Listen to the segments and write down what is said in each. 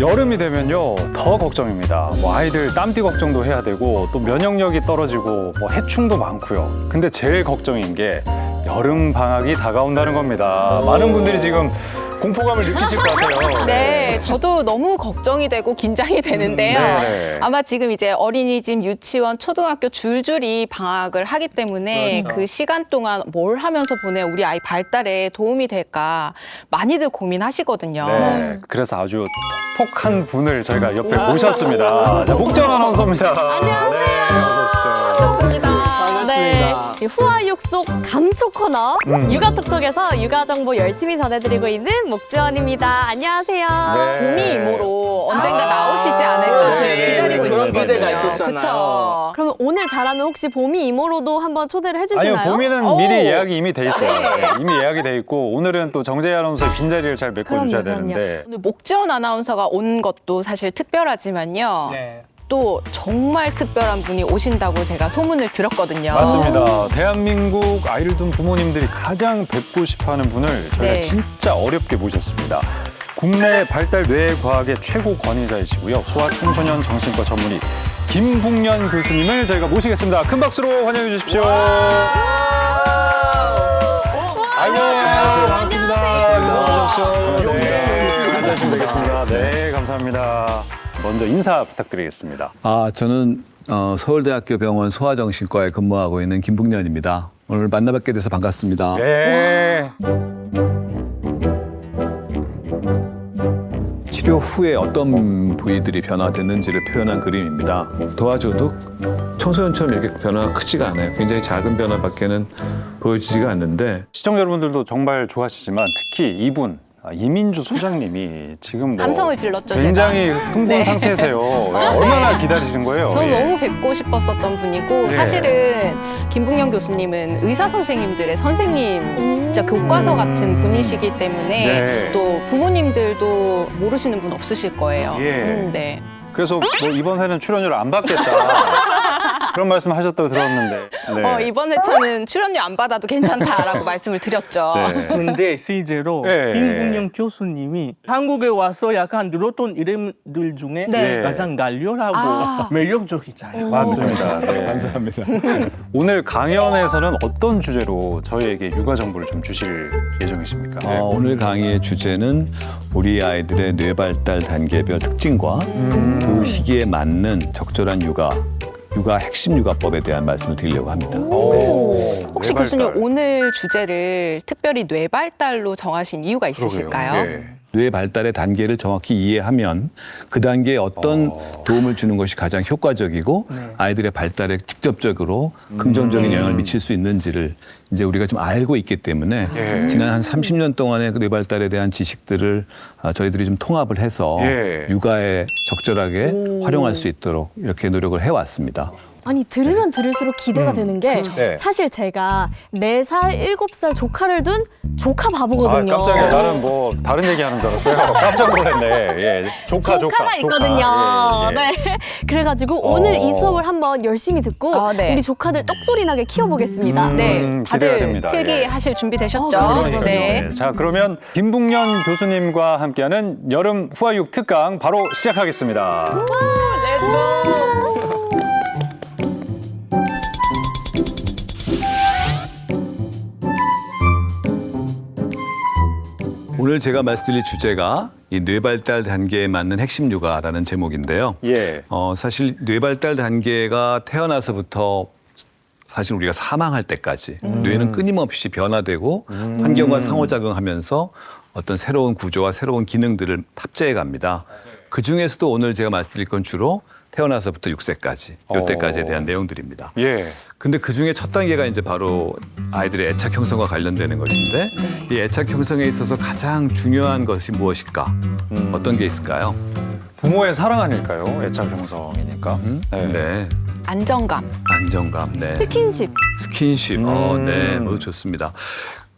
여름이 되면요 더 걱정입니다. 뭐 아이들 땀띠 걱정도 해야 되고 또 면역력이 떨어지고 뭐 해충도 많고요. 근데 제일 걱정인 게 여름 방학이 다가온다는 겁니다. 많은 분들이 지금 공포감을 느끼실 것 같아요. 네, 저도 너무 걱정이 되고 긴장이 되는데요. 네. 아마 지금 이제 어린이집, 유치원, 초등학교 줄줄이 방학을 하기 때문에 그렇죠. 그 시간 동안 뭘 하면서 보내 우리 아이 발달에 도움이 될까 많이들 고민하시거든요. 네, 그래서 아주 톡톡한 분을 저희가 옆에 모셨습니다. 자, 목전 아나운서입니다. 안녕하세요. 네, 어서 오십시오. 반갑습니다. 네, 이 후아육 속 감초 코너 육아톡톡에서 육아 정보 열심히 전해드리고 있는 목지원입니다. 안녕하세요. 네. 봄이 이모로 언젠가 나오시지 않을까 그렇지. 기다리고 그런 있었거든요. 기대가 있었잖아요. 그쵸? 그러면 오늘 잘하면 혹시 봄이 이모로도 한번 초대를 해주시나요? 아니요, 봄이는 오. 미리 예약이 이미 돼 있어요. 네. 네, 이미 예약이 돼 있고 오늘은 또 정재희 아나운서의 빈자리를 잘 메꿔주셔야 그럼요. 되는데 오늘 목지원 아나운서가 온 것도 사실 특별하지만요. 네. 또 정말 특별한 분이 오신다고 제가 소문을 들었거든요. 맞습니다. 대한민국 아이를 둔 부모님들이 가장 뵙고 싶어하는 분을 저희가 네. 진짜 어렵게 모셨습니다. 국내 발달 뇌과학의 최고 권위자이시고요. 소아청소년 정신과 전문의 김북년 교수님을 저희가 모시겠습니다. 큰 박수로 환영해 주십시오. 아이고, 반갑습니다. 반갑습니다. 네, 앉으시면 되겠습니다. 네, 감사합니다. 먼저 인사 부탁드리겠습니다. 저는 서울대학교 병원 소아정신과에 근무하고 있는 김북년입니다. 오늘 만나뵙게 돼서 반갑습니다. 네. 치료 후에 어떤 부위들이 변화됐는지를 표현한 그림입니다. 도와줘도 청소년처럼 이렇게 변화가 크지가 않아요. 굉장히 작은 변화밖에는 보여지지가 않는데 시청자 여러분들도 정말 좋아하시지만 특히 이분 이민주 소장님이 지금 뭐 함성을 질렀죠, 굉장히 제가. 흥분 네. 상태세요. 얼마나 기다리신 거예요? 저는 예. 너무 뵙고 싶었었던 분이고 예. 사실은 김북년 교수님은 의사 선생님들의 선생님, 진짜 교과서 같은 분이시기 때문에 네. 또 부모님들도 모르시는 분 없으실 거예요. 예. 네. 그래서 뭐 이번 회는 출연료를 안 받겠다. 그런 말씀 하셨다고 들었는데. 네. 이번 회차는 출연료 안 받아도 괜찮다라고 말씀을 드렸죠. 네. 근데 실제로 네. 김국영 교수님이 한국에 와서 약간 늘었던 이름들 중에 네. 가장 간결하고 아. 매력적이잖아요. 맞습니다. 네. 감사합니다. 오늘 강연에서는 어떤 주제로 저희에게 육아 정보를 좀 주실 예정이십니까? 네. 오늘 강의의 주제는 우리 아이들의 뇌발달 단계별 특징과 그 시기에 맞는 적절한 육아 핵심 육아법에 대한 말씀을 드리려고 합니다. 혹시 뇌발달. 교수님 오늘 주제를 특별히 뇌발달로 정하신 이유가 있으실까요? 그러게요. 네. 뇌 발달의 단계를 정확히 이해하면 그 단계에 어떤 도움을 주는 것이 가장 효과적이고 아이들의 발달에 직접적으로 긍정적인 영향을 미칠 수 있는지를 이제 우리가 좀 알고 있기 때문에 예. 지난 한 30년 동안의 그 뇌 발달에 대한 지식들을 저희들이 좀 통합을 해서 예. 육아에 적절하게 활용할 수 있도록 이렇게 노력을 해왔습니다. 아니 들으면 들을수록 기대가 되는 게 네. 사실 제가 4살, 7살 조카를 둔 조카 아, 바보거든요. 깜짝이야. 나는 뭐 다른 얘기하는 줄 알았어요. 깜짝 놀랐네. 예. 조카가 있거든요. 조카. 예, 예. 네. 그래가지고 오늘 이 수업을 한번 열심히 듣고 아, 네. 우리 조카들 떡소리 나게 키워보겠습니다. 네, 기대가 다들 됩니다. 필기하실 준비 되셨죠? 그러니까요. 네. 네. 자, 그러면 김북년 교수님과 함께하는 여름 후아육 특강 바로 시작하겠습니다. 오늘 제가 말씀드릴 주제가 이 뇌발달 단계에 맞는 핵심 육아라는 제목인데요. 예. 사실 뇌발달 단계가 태어나서부터 사실 우리가 사망할 때까지 뇌는 끊임없이 변화되고 환경과 상호작용하면서 어떤 새로운 구조와 새로운 기능들을 탑재해 갑니다. 그중에서도 오늘 제가 말씀드릴 건 주로 태어나서부터 6세까지, 이때까지에 대한 내용들입니다. 예. 근데 그중에 첫 단계가 이제 바로 아이들의 애착 형성과 관련되는 것인데 이 애착 형성에 있어서 가장 중요한 것이 무엇일까? 어떤 게 있을까요? 부모의 사랑 아닐까요? 애착 형성이니까. 네. 안정감. 안정감, 네. 스킨십. 스킨십, 네, 모두 좋습니다.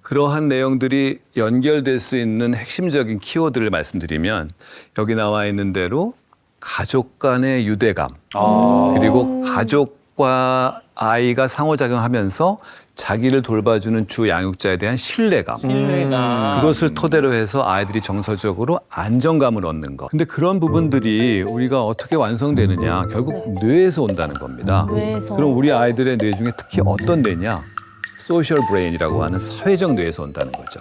그러한 내용들이 연결될 수 있는 핵심적인 키워드를 말씀드리면 여기 나와 있는 대로 가족 간의 유대감, 그리고 가족과 가족과 아이가 상호작용하면서 자기를 돌봐주는 주 양육자에 대한 신뢰감. 그것을 토대로 해서 아이들이 정서적으로 안정감을 얻는 것. 근데 그런 부분들이 우리가 어떻게 완성되느냐 결국 뇌에서 온다는 겁니다. 뇌에서. 그럼 우리 아이들의 뇌 중에 특히 어떤 뇌냐? 소셜 브레인이라고 하는 사회적 뇌에서 온다는 거죠.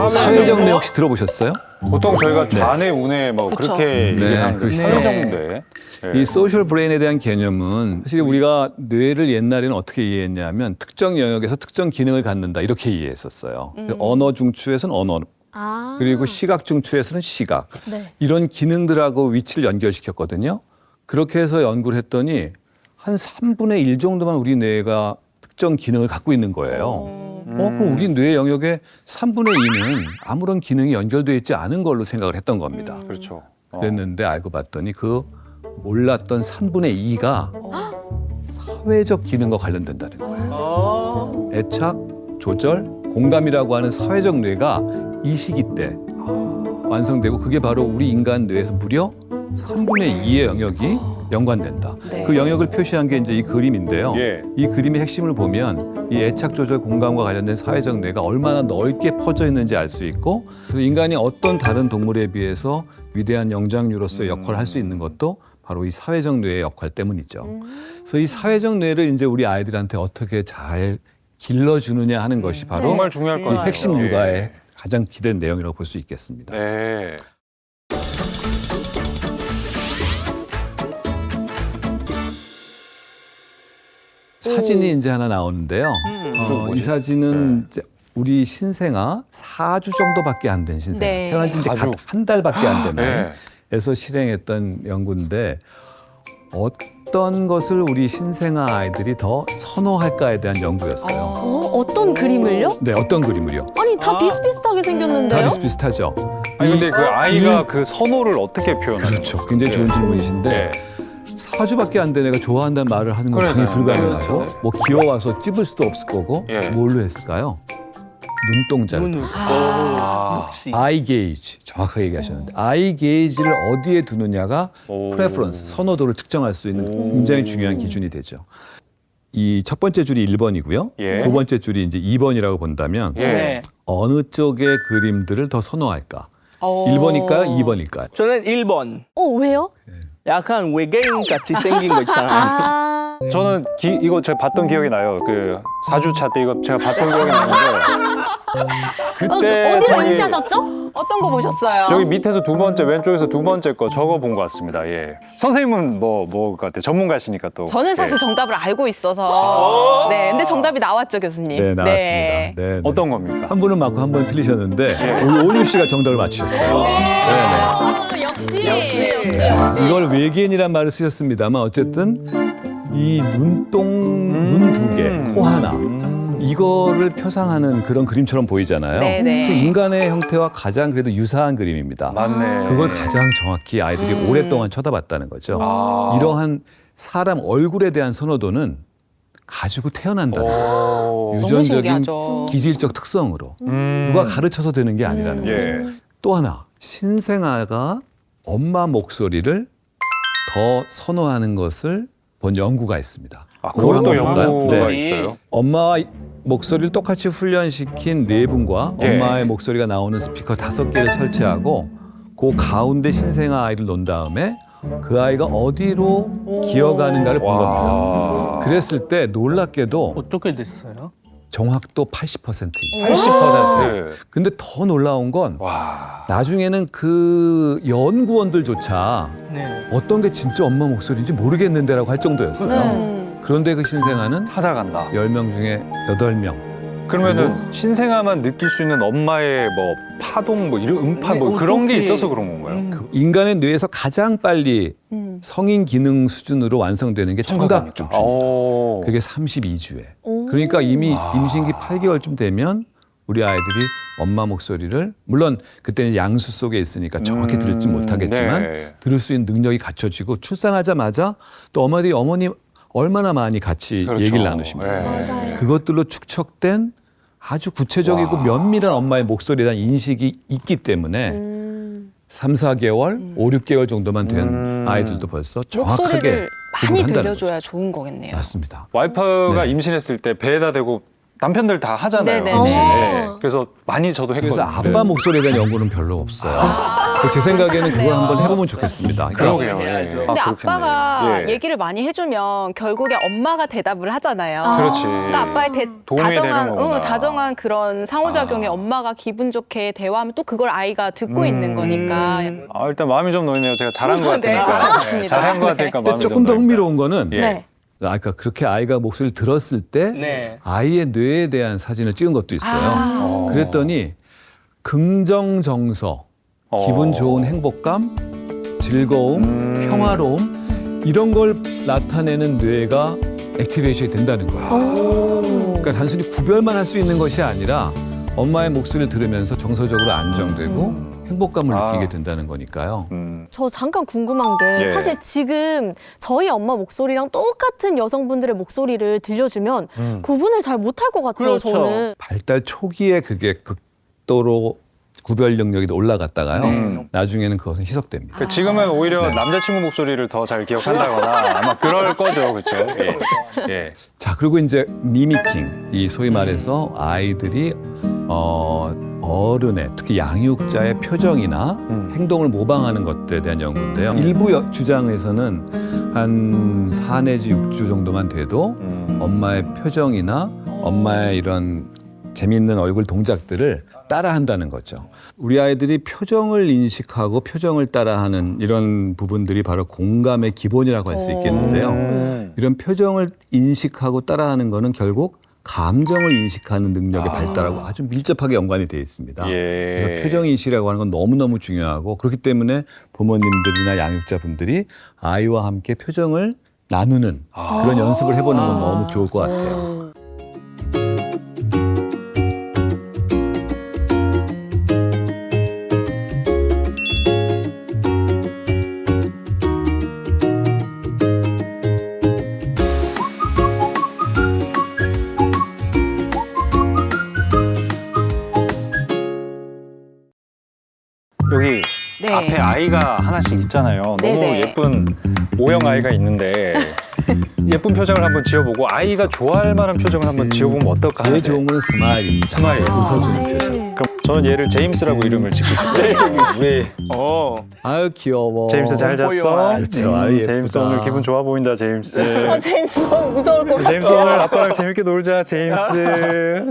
사회적 뇌 혹시 들어보셨어요? 보통 저희가 좌뇌, 우뇌 뭐 그쵸. 그렇게 얘기하는 그러시죠. 사회정뇌. 이 소셜 브레인에 대한 개념은 사실 우리가 뇌를 옛날에는 어떻게 이해했냐면 특정 영역에서 특정 기능을 갖는다 이렇게 이해했었어요. 언어 중추에서는 언어, 아. 그리고 시각 중추에서는 시각. 네. 이런 기능들하고 위치를 연결시켰거든요. 그렇게 해서 연구를 했더니 한 3분의 1 정도만 우리 뇌가 특정 기능을 갖고 있는 거예요. 그럼 우리 뇌 영역의 3분의 2는 아무런 기능이 연결되어 있지 않은 걸로 생각을 했던 겁니다. 그렇죠. 그랬는데 알고 봤더니 그 몰랐던 3분의 2가 사회적 기능과 관련된다는 거예요. 애착, 조절, 공감이라고 하는 사회적 뇌가 이 시기 때 완성되고 그게 바로 우리 인간 뇌에서 무려 3분의 2의 영역이 연관된다. 네. 그 영역을 표시한 게 이제 이 그림인데요. 예. 이 그림의 핵심을 보면 이 애착 조절 공감과 관련된 사회적 뇌가 얼마나 넓게 퍼져 있는지 알 수 있고 그래서 인간이 어떤 다른 동물에 비해서 위대한 영장류로서의 역할을 할 수 있는 것도 바로 이 사회적 뇌의 역할 때문이죠. 그래서 이 사회적 뇌를 이제 우리 아이들한테 어떻게 잘 길러주느냐 하는 것이 바로 정말 중요할 것 이 같아요. 핵심 예. 육아의 가장 기대된 내용이라고 볼 수 있겠습니다. 네. 사진이 이제 하나 나오는데요. 이 사진은 이제 우리 신생아 4주 정도밖에 안 된 신생아. 네. 태어난 지 이제 4주. 한 달밖에 안 된 네. 애에서 실행했던 연구인데 어떤 것을 우리 신생아 아이들이 더 선호할까에 대한 연구였어요. 어떤 그림을요? 네, 어떤 그림을요? 아니 다 비슷비슷하게 생겼는데요? 다 비슷비슷하죠. 아니 근데 그 아이가 이- 그 선호를 어떻게 표현하는 그렇죠. 굉장히 좋은 질문이신데 네. 4주밖에 안 된 애가 좋아한다는 말을 하는 건 당연히 그러니까요. 불가능하고 네. 뭐 귀여워서 찝을 수도 없을 거고 예. 뭘로 했을까요? 눈동자를 눈을. 역시. 아이 게이지 정확하게 얘기하셨는데 아이 게이지를 어디에 두느냐가 오. 프레퍼런스 선호도를 측정할 수 있는 굉장히 중요한 기준이 되죠. 이 첫 번째 줄이 1번이고요. 예. 두 번째 줄이 이제 2번이라고 본다면 예. 네. 어느 쪽의 그림들을 더 선호할까? 어. 1번일까요? 2번일까요? 저는 1번. 왜요? 약간 외계인 같이 생긴 거 있잖아요. 아. 저는 이거 제가 봤던 기억이 나요. 그 4주차 때 이거 제가 봤던 기억이 나는데 그때 어디로 저기- 인쇄하셨죠? 어떤 거 보셨어요? 저기 밑에서 두 번째 왼쪽에서 두 번째 거 저거 본 것 같습니다. 예. 선생님은 뭐 같아요? 전문가시니까 또. 저는 사실 예. 정답을 알고 있어서. 네, 근데 정답이 나왔죠, 교수님. 네, 나왔습니다. 네, 네. 어떤 겁니까? 한 분은 맞고 한 분은 틀리셨는데 우리 오유 씨가 정답을 맞추셨어요. 네, 역시. 네. 이걸 외계인이란 말을 쓰셨습니다만 어쨌든 이 눈 두 개, 코 하나 이거를 표상하는 그런 그림처럼 보이잖아요. 네네. 즉 인간의 형태와 가장 그래도 유사한 그림입니다. 맞네. 그걸 가장 정확히 아이들이 오랫동안 쳐다봤다는 거죠. 아. 이러한 사람 얼굴에 대한 선호도는 가지고 태어난다는 거예요. 오. 유전적인 신기하죠. 기질적 특성으로 누가 가르쳐서 되는 게 아니라는 거죠. 예. 또 하나 신생아가 엄마 목소리를 더 선호하는 것을 본 연구가 있습니다. 아, 그걸 그것도 한번 볼까요? 연구가 네. 있어요. 엄마와 목소리를 똑같이 훈련시킨 네 분과 예. 엄마의 목소리가 나오는 스피커 5개를 설치하고 그 가운데 신생아 아이를 놓은 다음에 그 아이가 어디로 기어가는가를 본 겁니다. 와. 그랬을 때 놀랍게도 어떻게 됐어요? 정확도 80% 이상. 80%. 근데 더 놀라운 건 와. 나중에는 그 연구원들조차 네. 어떤 게 진짜 엄마 목소리인지 모르겠는데라고 할 정도였어요. 그런데 그 신생아는 찾아간다. 10명 중에 8명. 그러면은 신생아만 느낄 수 있는 엄마의 뭐 파동 뭐 이런 음파 뭐 네, 그런 게 어떻게- 있어서 그런 건가요? 그 인간의 뇌에서 가장 빨리 성인 기능 수준으로 완성되는 게 청각 중추. 오. 그게 32주에. 그러니까 이미 임신기 8개월쯤 되면 우리 아이들이 엄마 목소리를 물론 그때는 양수 속에 있으니까 정확히 들을지 못하겠지만 네. 들을 수 있는 능력이 갖춰지고 출산하자마자 또 어머니 얼마나 많이 같이 그렇죠. 얘기를 나누십니까? 네. 그것들로 축적된 아주 구체적이고 와. 면밀한 엄마의 목소리에 대한 인식이 있기 때문에 3, 4개월, 5, 6개월 정도만 된 아이들도 벌써 정확하게 목소리를 많이 한다는 들려줘야 좋은 거겠네요. 맞습니다. 와이프가 네. 임신했을 때 배에다 대고 남편들 다 하잖아요. 네네네. 임신. 어. 그래서 많이 저도 했거든요. 그래서 아빠 목소리에 대한 연구는 별로 없어요. 제 생각에는 그걸 한번 해보면 좋겠습니다. 그러게요. 예. 해야죠. 근데 아, 아빠가 그렇겠네. 예. 얘기를 많이 해주면 결국에 엄마가 대답을 하잖아요. 그렇지. 그러니까 아빠의 도움이 다정한, 되는 거구나. 다정한 그런 상호작용에 엄마가 기분 좋게 대화하면 또 그걸 아이가 듣고 있는 거니까. 아, 일단 마음이 좀 놓이네요. 제가 잘한 것 네, 같으니까. 잘하셨습니다. 잘한 것 같으니까 근데 마음이 조금 더 좀 흥미로운 거는 예. 네. 아까 그렇게 아이가 목소리를 들었을 때 네. 아이의 뇌에 대한 사진을 찍은 것도 있어요. 그랬더니 긍정 정서, 기분 좋은 행복감, 즐거움, 평화로움 이런 걸 나타내는 뇌가 액티베이션이 된다는 거예요. 그러니까 단순히 구별만 할 수 있는 것이 아니라 엄마의 목소리를 들으면서 정서적으로 안정되고 행복감을 느끼게 된다는 거니까요. 저 잠깐 궁금한 게 예. 사실 지금 저희 엄마 목소리랑 똑같은 여성분들의 목소리를 들려주면 구분을 잘 못할 것 같아요. 그렇죠. 저는. 발달 초기에 그게 극도로 구별 능력이 올라갔다가요. 나중에는 그것은 희석됩니다. 그러니까 지금은 오히려 남자친구 목소리를 더 잘 기억한다거나 아마 그럴 거죠. 그렇죠? 예. 예. 자, 그리고 이제 미미킹, 이 소위 말해서 아이들이 어른의 특히 양육자의 표정이나 행동을 모방하는 것들에 대한 연구인데요. 일부 주장에서는 한 4 내지 6주 정도만 돼도 엄마의 표정이나 엄마의 이런 재미있는 얼굴 동작들을 따라한다는 거죠. 우리 아이들이 표정을 인식하고 표정을 따라하는 이런 부분들이 바로 공감의 기본이라고 할 수 있겠는데요. 이런 표정을 인식하고 따라하는 거는 결국 감정을 인식하는 능력의 발달하고 아주 밀접하게 연관이 되어 있습니다. 예. 그래서 표정 인식이라고 하는 건 너무너무 중요하고 그렇기 때문에 부모님들이나 양육자분들이 아이와 함께 표정을 나누는 그런 연습을 해보는 건 너무 좋을 것 같아요. 여기 네. 앞에 아이가 하나씩 있잖아요. 너무 네네. 예쁜 모형 아이가 있는데 예쁜 표정을 한번 지어보고 아이가 좋아할 만한 표정을 한번 지어보면 어떨까 제일 하는데 좋은 건 스마일입니다. 스마일. 웃어주는 네. 표정. 그럼 저는 얘를 제임스라고 이름을 짓고 싶어요. 우리 아유 귀여워. 제임스 잘 잤어? 그렇죠. 아유, 예쁘다. 제임스 오늘 기분 좋아 보인다 제임스. 제임스 너무 무서울 것 같아요. 제임스 오늘 아빠랑 재밌게 놀자 제임스.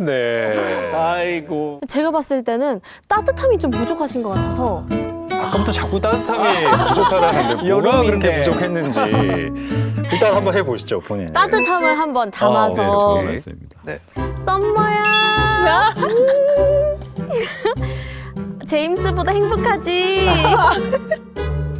네. 아이고. 제가 봤을 때는 따뜻함이 좀 부족하신 것 같아서 아까부터 자꾸 따뜻함이 부족하다는데 뭐가 여름인데. 그렇게 부족했는지 일단 한번 해보시죠 본인. 따뜻함을 한번 네, 담아서 좋은 말씀입니다. 썸머야 제임스보다 행복하지.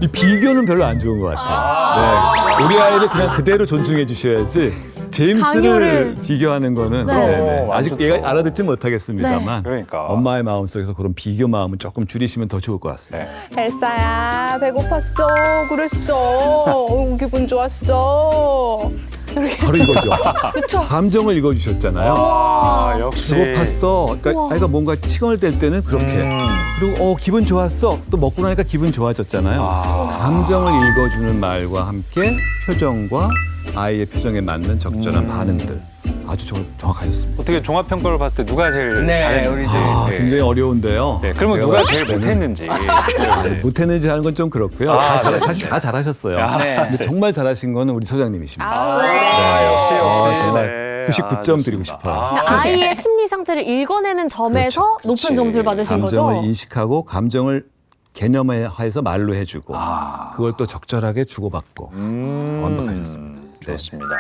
이 비교는 별로 안 좋은 것 같아요. 네. 우리 아이를 그냥 그대로 존중해 주셔야지 제임스를 강요를. 비교하는 거는 네. 네네. 아직 완전 얘가 좋아. 알아듣지 못하겠습니다만 그러니까. 엄마의 마음속에서 그런 비교 마음은 조금 줄이시면 더 좋을 것 같습니다. 엘사야 배고팠어 그랬어 기분 좋았어 바로 이거죠. 그쵸? 감정을 읽어주셨잖아요. 아 역시. 배고팠어. 그러니까 아이가 뭔가 치권을 뗄 때는 그렇게. 그리고 기분 좋았어. 또 먹고 나니까 기분 좋아졌잖아요. 감정을 읽어주는 말과 함께 표정과 아이의 표정에 맞는 적절한 반응들. 아주 정확하셨습니다. 어떻게 종합 평가를 봤을 때 누가 제일 네, 잘했는지. 우리 네. 굉장히 어려운데요. 네, 그러면 제가 누가 봤을 제일 때는 못했는지. 못했는지 하는 건 좀 그렇고요. 아, 네. 사실 다 잘하셨어요. 네. 근데 정말 잘하신 거는 우리 소장님이십니다. 아, 역시 정말 99점 드리고 좋습니다. 싶어요. 아이의 심리 상태를 읽어내는 점에서 그렇죠. 높은 그치. 점수를 받으신 감정을 거죠. 인식하고 감정을 개념화해서 말로 해주고 그걸 또 적절하게 주고받고 완벽하셨습니다. 네. 좋습니다.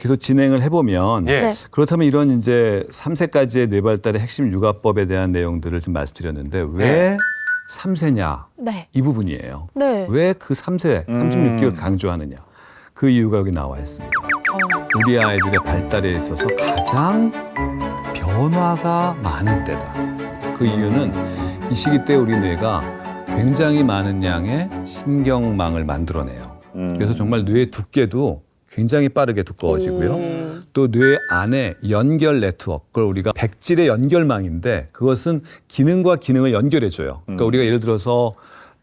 계속 진행을 해보면 예. 네. 그렇다면 이런 이제 3세까지의 뇌발달의 핵심 육아법에 대한 내용들을 좀 말씀드렸는데 왜 3세냐 네. 이 부분이에요. 네. 왜 그 3세, 36개월 강조하느냐 그 이유가 여기 나와 있습니다. 우리 아이들의 발달에 있어서 가장 변화가 많은 때다. 그 이유는 이 시기 때 우리 뇌가 굉장히 많은 양의 신경망을 만들어내요. 그래서 정말 뇌의 두께도 굉장히 빠르게 두꺼워지고요. 또 또 뇌 안에 연결 네트워크, 그걸 우리가 백질의 연결망인데 그것은 기능과 기능을 연결해줘요. 그러니까 우리가 예를 들어서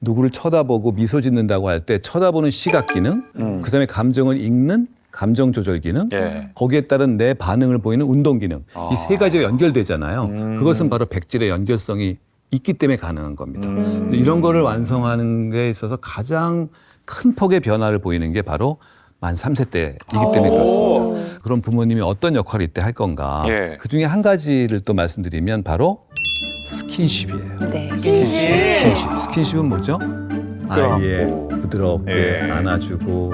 누구를 쳐다보고 미소 짓는다고 할 때 쳐다보는 시각 기능, 그다음에 감정을 읽는 감정 조절 기능, 예. 거기에 따른 내 반응을 보이는 운동 기능, 이 세 가지가 연결되잖아요. 그것은 바로 백질의 연결성이 있기 때문에 가능한 겁니다. 이런 거를 완성하는 게 있어서 가장 큰 폭의 변화를 보이는 게 바로 만 3세 때이기 때문에 그렇습니다. 그럼 부모님이 어떤 역할을 이때 할 건가? 예. 그 중에 한 가지를 또 말씀드리면 바로 스킨십이에요. 네. 스킨십은 뭐죠? 아이의 부드럽게 예. 안아주고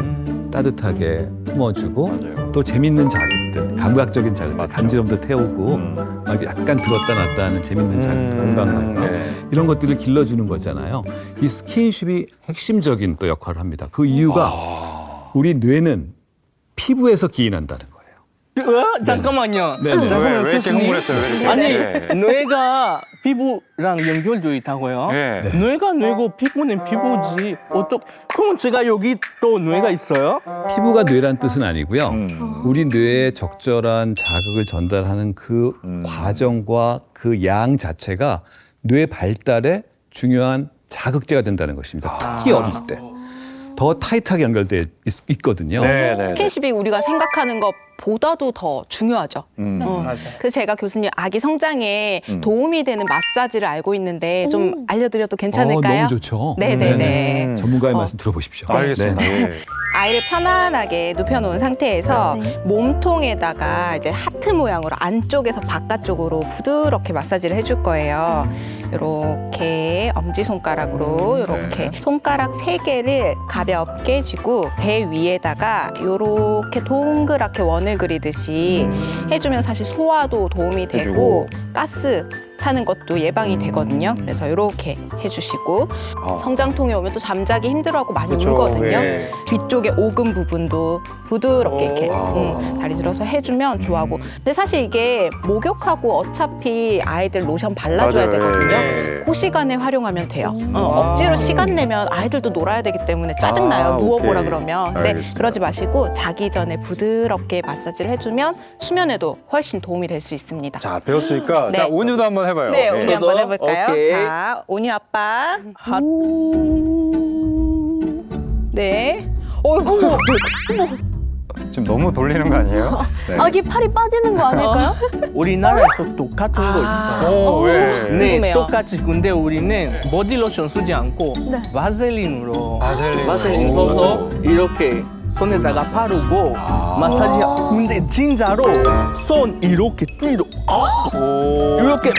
따뜻하게 품어주고 맞아요. 또 재밌는 자극들, 감각적인 자극들, 간지럼도 태우고 막 약간 들었다 놨다 하는 재밌는 자극들, 공감감과 예. 이런 것들을 길러주는 거잖아요. 이 스킨십이 핵심적인 또 역할을 합니다. 그 이유가 우리 뇌는 피부에서 기인한다는 거예요. 잠깐만요. 네네. 잠깐만요, 왜 이렇게 교수님. 흥분했어요? 왜 이렇게? 아니, 예. 뇌가 피부랑 연결되어 있다고요? 예. 뇌가 뇌고 피부는 피부지. 그럼 제가 여기 또 뇌가 있어요? 피부가 뇌란 뜻은 아니고요. 우리 뇌에 적절한 자극을 전달하는 그 과정과 그 양 자체가 뇌 발달에 중요한 자극제가 된다는 것입니다. 특히 어릴 때. 더 타이트하게 연결돼 있거든요. 네, 네. 스킨십이 우리가 생각하는 것보다도 더 중요하죠. 맞아요. 그래서 제가 교수님 아기 성장에 도움이 되는 마사지를 알고 있는데 좀 알려드려도 괜찮을까요? 너무 좋죠. 네네네. 전문가의 말씀 들어보십시오. 알겠습니다. 네. 예. 아이를 편안하게 눕혀놓은 상태에서 몸통에다가 이제 하트 모양으로 안쪽에서 바깥쪽으로 부드럽게 마사지를 해줄 거예요. 이렇게 엄지손가락으로 이렇게 손가락 3개를 가볍게 쥐고 배 위에다가 이렇게 동그랗게 원을 그리듯이 해주면 사실 소화도 도움이 되고 해주고. 가스 차는 것도 예방이 되거든요. 그래서 이렇게 해주시고 성장통에 오면 또 잠자기 힘들어하고 많이 그쵸, 울거든요. 예. 뒤쪽에 오금 부분도 부드럽게 이렇게 오. 다리 들어서 해주면 좋아하고. 근데 사실 이게 목욕하고 어차피 아이들 로션 발라줘야 맞아요. 되거든요. 예. 그 시간에 활용하면 돼요. 억지로 시간 내면 아이들도 놀아야 되기 때문에 짜증나요. 아, 누워보라 오케이. 그러면. 근데 알겠습니다. 그러지 마시고 자기 전에 부드럽게 마사지를 해주면 수면에도 훨씬 도움이 될 수 있습니다. 자, 배웠으니까 네. 자, 온유도 한번 해봐요. 네, 예. 우리 한번 해볼까요? 오케이. 자, 온유 아빠. 핫. 네. 어이구. 지금 너무 돌리는 거 아니에요? 네. 아기 팔이 빠지는 거 아닐까요? 우리나라에서 똑같은 거 있어요. 오, 왜? 네, 궁금해요. 똑같이. 근데 우리는 보디로션 쓰지 않고 네. 바셀린으로 바셀린. 오. 써서 이렇게 손에다가 바르고 마사지. 근데 진짜로 손 이렇게 뚫려. 이렇게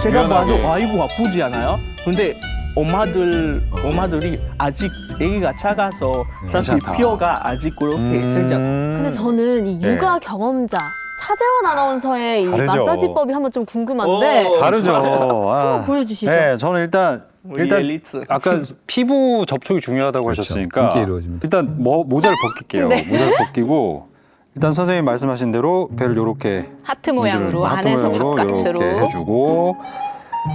제가 유연하게. 봐도 아이고 아프지 않아요? 근데 엄마들이 아직 아기가 작아서 사실 괜찮다. 뼈가 아직 그렇게 세지 않고. 근데 저는 이 네. 육아 경험자 차재원 아나운서의 이 다르죠. 마사지법이 한번 좀 궁금한데 오. 다르죠. 한번 보여주시죠. 네, 저는 일단 우리 엘리트. 아까 피부 접촉이 중요하다고 그렇죠. 하셨으니까 함께 이루어집니다. 일단 모자를 벗길게요. 네. 모자를 벗기고 일단 선생님 말씀하신 대로 배를 이렇게 하트 모양으로 하트 안에서 모양으로 바깥으로. 이렇게 해주고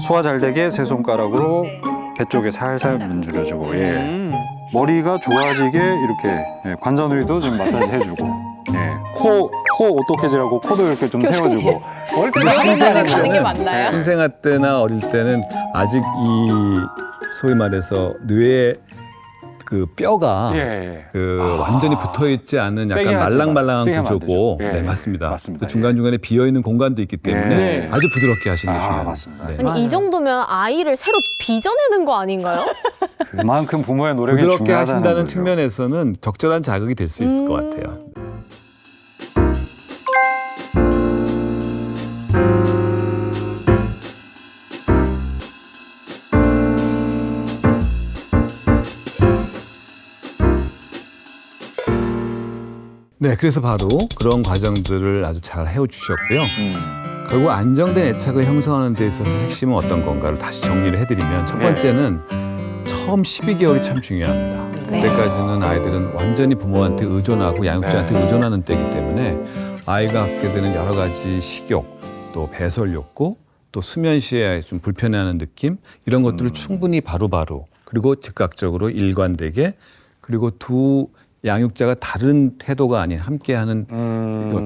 소화 잘 되게 세 손가락으로 배 쪽에 살살 문지러주고 예. 머리가 좋아지게 이렇게 예, 관자놀이도 지금 마사지 해주고 예. 코 오똑해지라고 코도 이렇게 좀 세워주고 어릴 때는 여기까지 가는 게 맞나요? 신생아 때나 어릴 때는 아직 이 소위 말해서 뇌의 그 뼈가 예. 그 완전히 붙어 있지 않은 세게 약간 하지 마. 말랑말랑한 세게 하면 안 구조고, 되죠. 예. 네 맞습니다. 맞습니다. 중간 중간에 비어 있는 공간도 있기 때문에 네. 아주 부드럽게 하시는 게 중요합니다. 맞습니다. 네. 아니 이 정도면 아이를 새로 빚어내는 거 아닌가요? 그만큼 부모의 노력이 부드럽게 중요하다는 하신다는 거죠. 측면에서는 적절한 자극이 될 수 있을 것 같아요. 네, 그래서 바로 그런 과정들을 아주 잘 해주셨고요. 결국 안정된 애착을 형성하는 데 있어서 핵심은 어떤 건가를 다시 정리를 해드리면 첫 번째는 처음 12개월이 참 중요합니다. 네. 그때까지는 아이들은 완전히 부모한테 의존하고 양육자한테 의존하는 때이기 때문에 아이가 갖게 되는 여러 가지 식욕, 또 배설 욕구, 또 수면 시에 좀 불편해하는 느낌 이런 것들을 충분히 바로바로 그리고 즉각적으로 일관되게 그리고 두 양육자가 다른 태도가 아닌 함께하는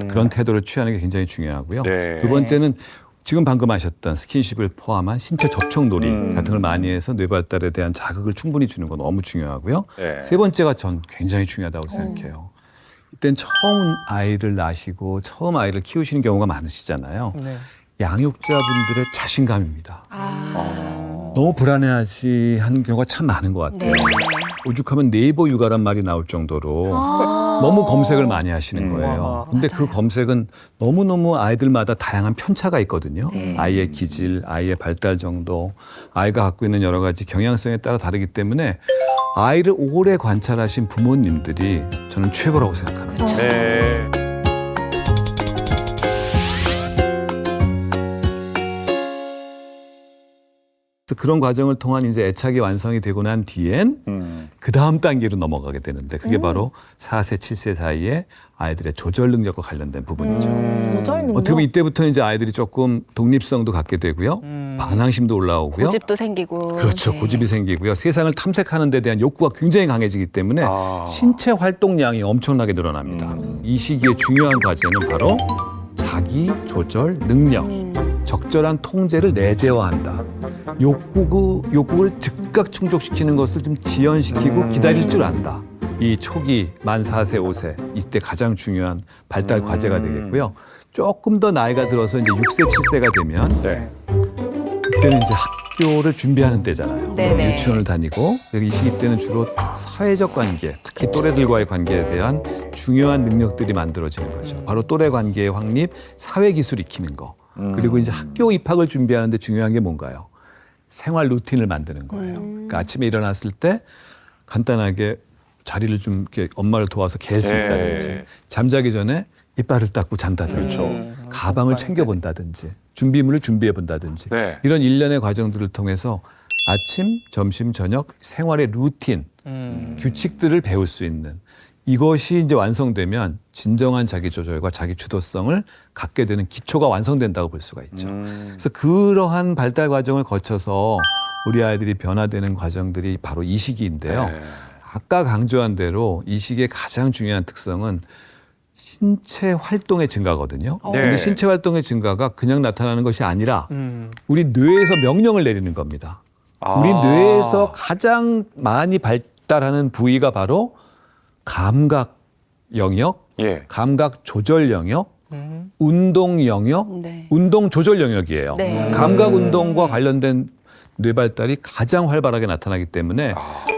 그런 태도를 취하는 게 굉장히 중요하고요. 네. 두 번째는 지금 방금 하셨던 스킨십을 포함한 신체 접촉놀이 같은 걸 많이 해서 뇌 발달에 대한 자극을 충분히 주는 건 너무 중요하고요. 네. 세 번째가 전 굉장히 중요하다고 생각해요. 이땐 처음 아이를 낳으시고 처음 아이를 키우시는 경우가 많으시잖아요. 네. 양육자분들의 자신감입니다. 아. 너무 불안해하시 하는 경우가 참 많은 것 같아요. 네. 오죽하면 네이버 육아란 말이 나올 정도로 너무 검색을 많이 하시는 거예요. 근데 그 검색은 너무너무 아이들마다 다양한 편차가 있거든요. 아이의 기질, 아이의 발달 정도, 아이가 갖고 있는 여러 가지 경향성에 따라 다르기 때문에 아이를 오래 관찰하신 부모님들이 저는 최고라고 생각합니다. 네. 그래서 그런 과정을 통한 이제 애착이 완성이 되고 난 뒤엔 그 다음 단계로 넘어가게 되는데 그게 바로 4세, 7세 사이에 아이들의 조절 능력과 관련된 부분이죠. 조절 능력. 어떻게 보면 이때부터 이제 아이들이 조금 독립성도 갖게 되고요. 반항심도 올라오고요. 고집도 생기고. 그렇죠. 네. 고집이 생기고요. 세상을 탐색하는 데 대한 욕구가 굉장히 강해지기 때문에 신체 활동량이 엄청나게 늘어납니다. 이 시기에 중요한 과제는 바로 자기 조절 능력. 적절한 통제를 내재화한다. 욕구를 즉각 충족시키는 것을 좀 지연시키고 기다릴 줄 안다. 이 초기 만 4세, 5세 이때 가장 중요한 발달 과제가 되겠고요. 조금 더 나이가 들어서 이제 6세, 7세가 되면 네. 그때는 이제 학교를 준비하는 때잖아요. 네네. 유치원을 다니고 이 시기 때는 주로 사회적 관계, 특히 또래들과의 관계에 대한 중요한 능력들이 만들어지는 거죠. 바로 또래 관계의 확립, 사회 기술 익히는 거. 그리고 이제 학교 입학을 준비하는데 중요한 게 뭔가요? 생활 루틴을 만드는 거예요. 그러니까 아침에 일어났을 때 간단하게 자리를 좀 이렇게 엄마를 도와서 갤 수 네. 있다든지 잠자기 전에 이빨을 닦고 잔다든지 가방을 챙겨본다든지 준비물을 준비해 본다든지 네. 이런 일련의 과정들을 통해서 아침, 점심, 저녁 생활의 루틴, 규칙들을 배울 수 있는 이것이 이제 완성되면 진정한 자기 조절과 자기 주도성을 갖게 되는 기초가 완성된다고 볼 수가 있죠. 그래서 그러한 발달 과정을 거쳐서 우리 아이들이 변화되는 과정들이 바로 이 시기인데요. 네. 아까 강조한 대로 이 시기의 가장 중요한 특성은 신체 활동의 증가거든요. 네. 그런데 신체 활동의 증가가 그냥 나타나는 것이 아니라 우리 뇌에서 명령을 내리는 겁니다. 우리 뇌에서 가장 많이 발달하는 부위가 바로 감각 영역, 예. 감각 조절 영역, 운동 영역, 네. 운동 조절 영역이에요. 네. 감각 운동과 관련된 뇌 발달이 가장 활발하게 나타나기 때문에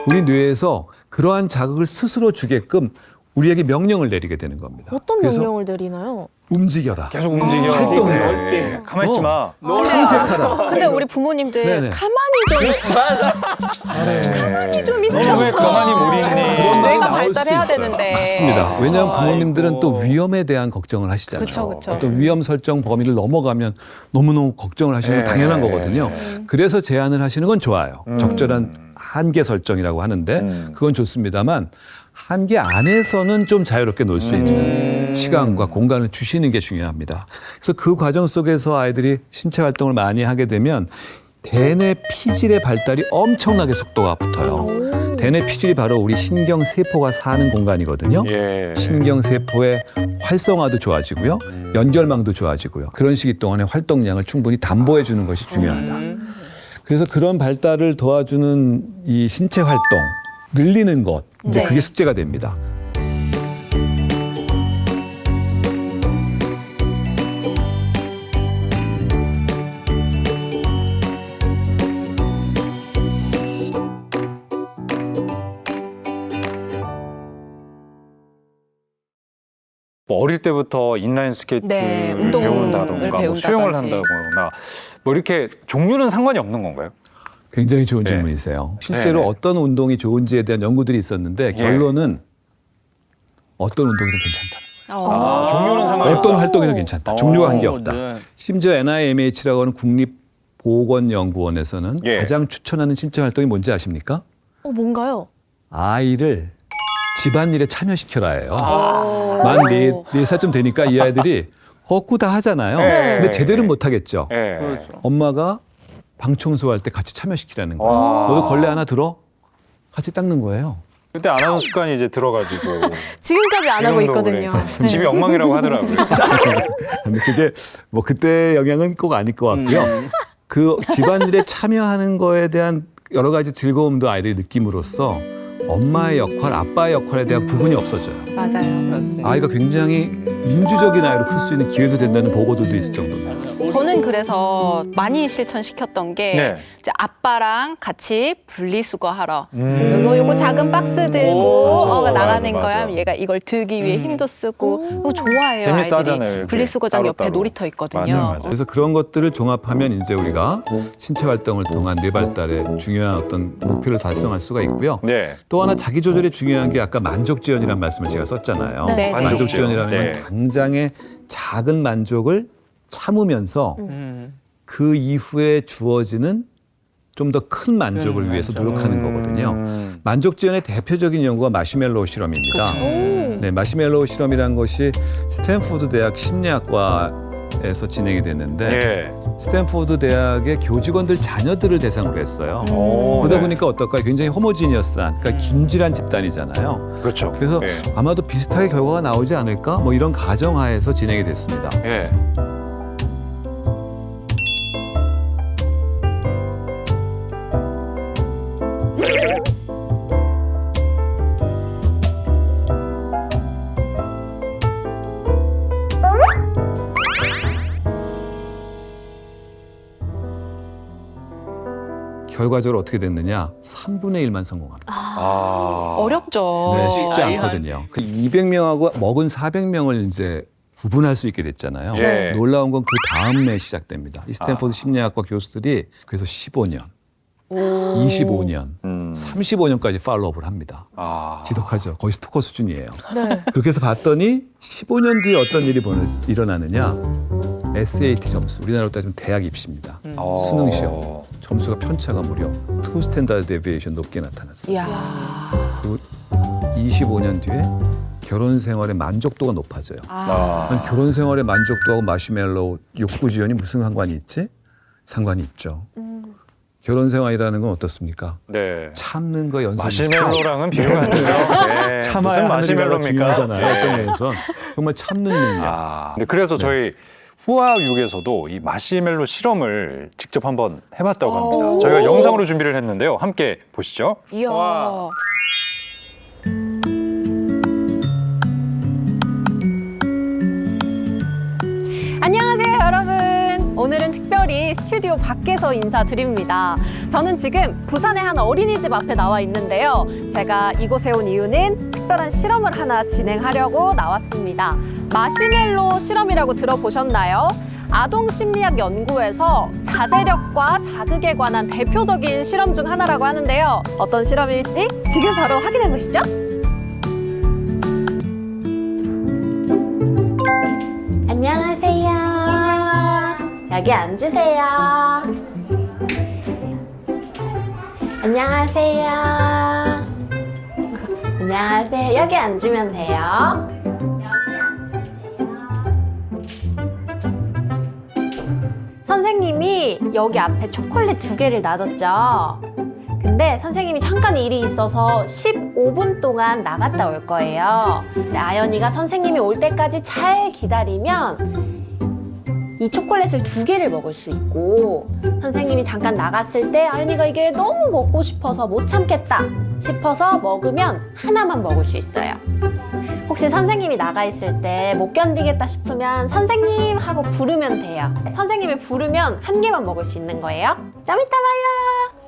우리 뇌에서 그러한 자극을 스스로 주게끔 우리에게 명령을 내리게 되는 겁니다. 어떤 그래서 명령을 내리나요? 움직여라. 계속 움직여. 활동해. 네. 가만히 있지 마. 탐색하라. 근데 우리 부모님들 네네. 가만히 좀 있어. 너는 왜 가만히 못 있니? 그런 말이 뇌가 나올 수 발달해야 있어요. 되는데. 맞습니다. 왜냐하면 부모님들은 아이고. 또 위험에 대한 걱정을 하시잖아요. 그쵸, 그쵸. 어떤 위험 설정 범위를 넘어가면 너무너무 걱정을 하시는 건 네. 당연한 거거든요. 그래서 제안을 하시는 건 좋아요. 적절한 한계 설정이라고 하는데 그건 좋습니다만 한계 안에서는 좀 자유롭게 놀 수 있는 시간과 공간을 주시는 게 중요합니다. 그래서 그 과정 속에서 아이들이 신체 활동을 많이 하게 되면 대뇌 피질의 발달이 엄청나게 속도가 붙어요. 대뇌 피질이 바로 우리 신경 세포가 사는 공간이거든요. 예. 신경 세포의 활성화도 좋아지고요. 연결망도 좋아지고요. 그런 시기 동안에 활동량을 충분히 담보해 주는 것이 중요하다. 그래서 그런 발달을 도와주는 이 신체 활동 늘리는 것 이제 네. 그게 숙제가 됩니다. 뭐 어릴 때부터 인라인 스케이트를 네, 운동을 배운다던가 뭐 배운다든지. 수영을 한다거나 뭐 이렇게 종류는 상관이 없는 건가요? 굉장히 좋은 네. 질문이세요. 실제로 네. 어떤 운동이 좋은지에 대한 연구들이 있었는데 결론은 어떤 운동이든 괜찮다. 종류는 상관이 어떤 없다. 활동이든 괜찮다. 종류가 한계 없다. 네. 심지어 NIMH라고 하는 국립보건연구원에서는 예. 가장 추천하는 신체 활동이 뭔지 아십니까? 뭔가요? 아이를 집안일에 참여시켜라예요. 만 4살쯤 되니까 이 아이들이 걷고 다 하잖아요. 네. 근데 제대로는 못하겠죠. 예. 그렇죠. 엄마가 방 청소할 때 같이 참여시키라는 거예요. 와. 너도 걸레 하나 들어? 같이 닦는 거예요. 그때 안 하는 습관이 이제 들어가지고 지금까지 안 하고 지금도 있거든요. 그래. 집이 엉망이라고 하더라고요. 근데 그게 뭐 그때 영향은 꼭 아닐 것 같고요. 그 집안일에 참여하는 거에 대한 여러 가지 즐거움도 아이들이 느낌으로써 엄마의 역할, 아빠의 역할에 대한 구분이 없어져요. 맞아요. 아이가 굉장히 민주적인 아이로 클 수 있는 기회도 된다는 보고들도 있을 정도입니다. 저는 그래서 많이 실천시켰던 게 네. 이제 아빠랑 같이 분리수거하러 요거 작은 박스 들고 맞아. 나가는 맞아. 거야. 얘가 이걸 들기 위해 힘도 쓰고 그거 좋아해요. 재밌어 아이들이. 하잖아요, 이렇게. 분리수거장 옆에 따로따로. 놀이터 있거든요. 맞아요. 그래서 그런 것들을 종합하면 이제 우리가 신체 활동을 통한 뇌 발달에 중요한 어떤 목표를 달성할 수가 있고요. 네. 또 하나 자기 조절이 중요한 게 아까 만족지연이라는 말씀을 제가 썼잖아요. 네, 네. 만족지연이라는 네. 건 당장의 작은 만족을 참으면서 그 이후에 주어지는 좀 더 큰 만족을 위해서 노력하는 거거든요. 만족지연의 대표적인 연구가 마시멜로우 실험입니다. 네, 마시멜로우 실험이라는 것이 스탠포드 대학 심리학과에서 진행이 됐는데 예. 스탠포드 대학의 교직원들 자녀들을 대상으로 했어요. 오, 그러다 네. 보니까 어떨까요? 굉장히 호모지니어스한, 그러니까 균질한 집단이잖아요. 그렇죠. 그래서 예. 아마도 비슷하게 결과가 나오지 않을까? 뭐 이런 가정하에서 진행이 됐습니다. 예. 결과적으로 어떻게 됐느냐? 3분의 1만 성공합니다. 아. 어렵죠. 네, 쉽지 아이 않거든요. 그 200명하고 먹은 400명을 이제 구분할 수 있게 됐잖아요. 예. 놀라운 건 그 다음에 시작됩니다. 이 스탠포드 심리학과 교수들이 그래서 15년, 25년, 35년까지 팔로우업을 합니다. 아. 지독하죠. 거의 스토커 수준이에요. 그렇게 해서 봤더니 15년 뒤에 어떤 일이 일어나느냐. SAT 점수, 우리나라로 따지면 대학 입시입니다. 수능 시험. 점수가 편차가 무려 2 스탠다드 데비에이션 높게 나타났어요. 이야. 그리고 25년 뒤에 결혼 생활의 만족도가 높아져요. 아. 결혼 생활의 만족도하고 마시멜로우 욕구 지연이 무슨 상관이 있지? 상관이 있죠. 결혼 생활이라는 건 어떻습니까? 네. 참는 거 연습이 마시멜로랑은 비교가 안 되죠. 네. 참아야 무슨 하는 게 마시멜로입니까? 중요하잖아요. 네. 어떤 면에서 정말 참는 능력. 아. 네, 그래서 저희 후아육에서도 이 마시멜로 실험을 직접 한번 해봤다고 합니다. 저희가 영상으로 준비를 했는데요. 함께 보시죠. 이야. 안녕하세요, 여러분. 오늘은 특별히 스튜디오 밖에서 인사드립니다. 저는 지금 부산의 한 어린이집 앞에 나와 있는데요. 제가 이곳에 온 이유는 특별한 실험을 하나 진행하려고 나왔습니다. 마시멜로 실험이라고 들어보셨나요? 아동 심리학 연구에서 자제력과 자극에 관한 대표적인 실험 중 하나라고 하는데요. 어떤 실험일지 지금 바로 확인해 보시죠. 안녕하세요. 여기 앉으세요. 안녕하세요. 안녕하세요. 여기 앉으면 돼요. 선생님이 여기 앞에 초콜릿 2개를 놔뒀죠. 근데 선생님이 잠깐 일이 있어서 15분 동안 나갔다 올 거예요. 근데 아연이가 선생님이 올 때까지 잘 기다리면 이 초콜릿을 2개를 먹을 수 있고, 선생님이 잠깐 나갔을 때 아연이가 이게 너무 먹고 싶어서 못 참겠다 싶어서 먹으면 하나만 먹을 수 있어요. 혹시 선생님이 나가 있을 때 못 견디겠다 싶으면 선생님 하고 부르면 돼요. 선생님을 부르면 1개만 먹을 수 있는 거예요. 좀 이따 봐요.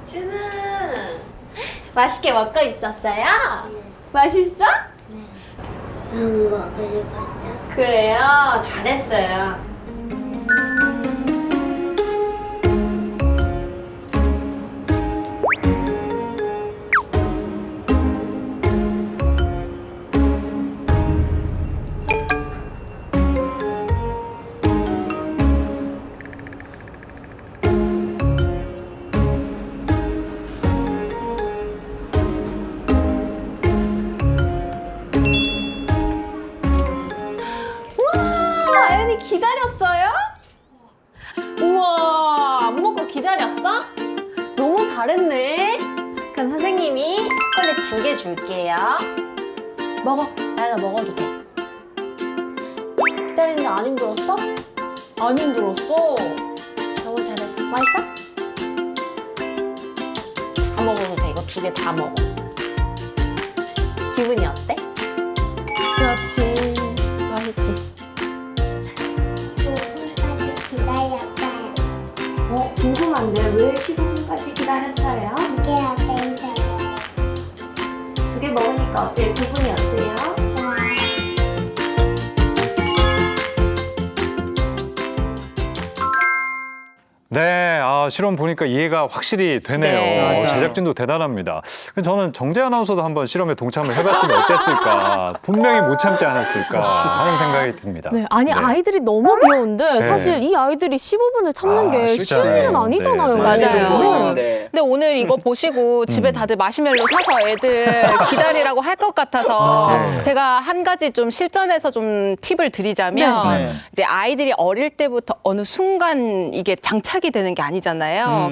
준우 맛있게 먹고 있었어요? 맛있어? 먹고 싶었어. 그래요. 잘했어요. 우와, 아연이 기다렸어요? 우와, 안 먹고 기다렸어? 너무 잘했네. 그럼 선생님이 초콜릿 2개 줄게요. 먹어. 아연아, 먹어도 돼. 기다리는데 안 힘들었어? 안 힘들었어. 너무 잘했어. 맛있어? 다 먹어도 돼. 이거 2개 다 먹어. 기분이 어때? 그렇지. 맛있지? 기다렸어요. 궁금한데 왜 15분까지 기다렸어요? 이게 어땠어요? 2개 먹으니까 어때요? 기분이 어때요? 네, 실험 보니까 이해가 확실히 되네요. 네. 맞아요. 제작진도 대단합니다. 근데 저는 정재 아나운서도 한번 실험에 동참을 해봤으면 어땠을까. 분명히 못 참지 않았을까 하는 생각이 듭니다. 네, 아니 네. 아이들이 너무 귀여운데 네. 사실 이 아이들이 15분을 참는 게 쉽지 쉬운 않아요. 일은 아니잖아요. 네, 맞아요. 네. 근데 오늘 이거 보시고 집에 다들 마시멜로 사서 애들 기다리라고 할 것 같아서 네. 제가 한 가지 좀 실전에서 좀 팁을 드리자면 네. 이제 아이들이 어릴 때부터 어느 순간 이게 장착이 되는 게 아니잖아요.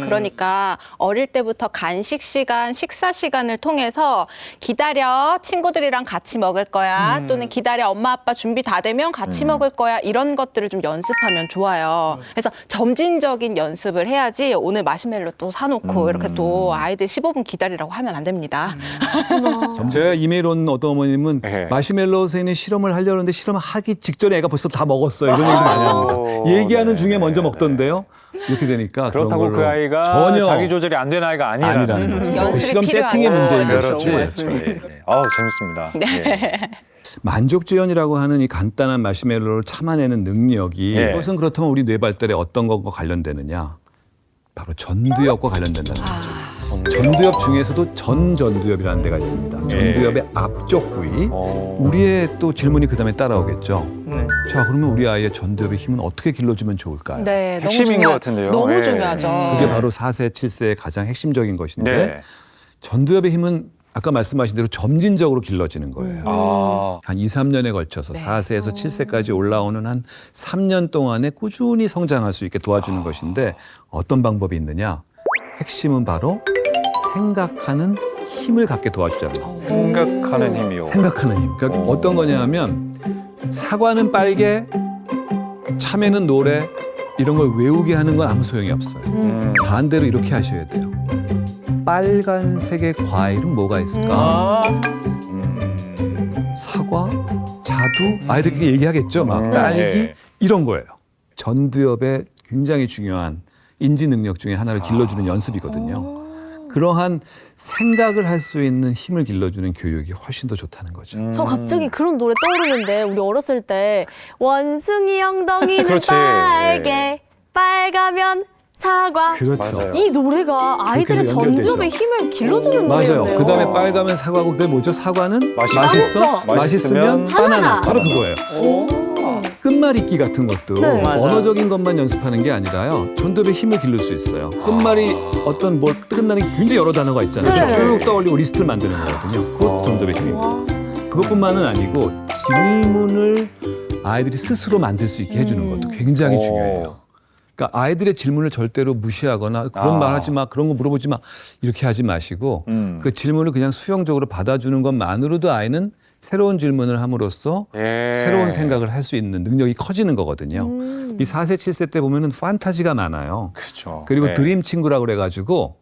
그러니까 어릴 때부터 간식 시간, 식사 시간을 통해서 기다려 친구들이랑 같이 먹을 거야 또는 기다려 엄마 아빠 준비 다 되면 같이 먹을 거야 이런 것들을 좀 연습하면 좋아요. 그래서 점진적인 연습을 해야지 오늘 마시멜로 또 사놓고 이렇게 또 아이들 15분 기다리라고 하면 안 됩니다. 제가 이메일 온 어떤 어머님은 네. 마시멜로 선생님 실험을 하려는데 실험하기 직전에 애가 벌써 다 먹었어요. 이런 얘기도 많이 합니다. 오, 얘기하는 네, 중에 먼저 네, 먹던데요. 이렇게 되니까 그렇다고 그런 그 걸로 아이가 전혀 자기 조절이 안 되는 아이가 아니라는 거죠. 연습이 그 실험 필요하다. 세팅의 문제인 그렇지. 것이지. 그렇지. 네. 재밌습니다. 네. 만족지연이라고 하는 이 간단한 마시멜로를 참아내는 능력이 예. 그것은 그렇다면 우리 뇌 발달에 어떤 것과 관련되느냐? 바로 전두엽과 관련된다는 거죠. 전두엽 중에서도 전두엽이라는 데가 있습니다. 전두엽의 앞쪽 부위. 우리의 또 질문이 그 다음에 따라오겠죠. 네. 자, 그러면 우리 아이의 전두엽의 힘은 어떻게 길러주면 좋을까요? 네, 핵심인 것 같은데요. 너무 네. 중요하죠. 그게 바로 4세, 7세의 가장 핵심적인 것인데 네. 전두엽의 힘은 아까 말씀하신 대로 점진적으로 길러지는 거예요. 한 2, 3년에 걸쳐서 4세에서 7세까지 올라오는 한 3년 동안에 꾸준히 성장할 수 있게 도와주는 것인데 어떤 방법이 있느냐? 핵심은 바로 생각하는 힘을 갖게 도와주자는 거예요. 생각하는 힘이요. 생각하는 힘. 그러니까 어떤 거냐 하면 사과는 빨개, 참외는 노래 이런 걸 외우게 하는 건 아무 소용이 없어요. 반대로 이렇게 하셔야 돼요. 빨간색의 과일은 뭐가 있을까? 사과, 자두, 아이들 그렇게 얘기하겠죠. 막 딸기 네. 이런 거예요. 전두엽의 굉장히 중요한 인지 능력 중에 하나를 길러주는 연습이거든요. 그러한 생각을 할 수 있는 힘을 길러주는 교육이 훨씬 더 좋다는 거죠. 저 갑자기 그런 노래 떠오르는데 우리 어렸을 때 원숭이 엉덩이는 그렇지. 빨개 빨가면 사과. 그렇죠. 맞아요. 이 노래가 아이들의 그렇게 연결되죠. 전두엽의 힘을 길러주는 맞아요. 노래예요. 그 다음에 빨가면 사과고, 그다음에 뭐죠? 사과는 맛있어. 맛있으면 바나나. 바로 그거예요. 끝말잇기 같은 것도 네. 맞아. 언어적인 것만 연습하는 게 아니라요. 전두엽의 힘을 기를 수 있어요. 끝말이 어떤 뭘 끝나는 굉장히 여러 단어가 있잖아요. 네. 쭉 떠올리고 리스트를 만드는 거거든요. 그것도 전두엽의 힘입니다. 그것뿐만은 아니고 질문을 아이들이 스스로 만들 수 있게 해주는 것도 굉장히 중요해요. 그러니까 아이들의 질문을 절대로 무시하거나 그런 말 하지 마, 그런 거 물어보지 마 이렇게 하지 마시고 그 질문을 그냥 수용적으로 받아주는 것만으로도 아이는 새로운 질문을 함으로써 예. 새로운 생각을 할 수 있는 능력이 커지는 거거든요. 이 4세, 7세 때 보면은 판타지가 많아요. 그렇죠. 그리고 네. 드림 친구라고 그래가지고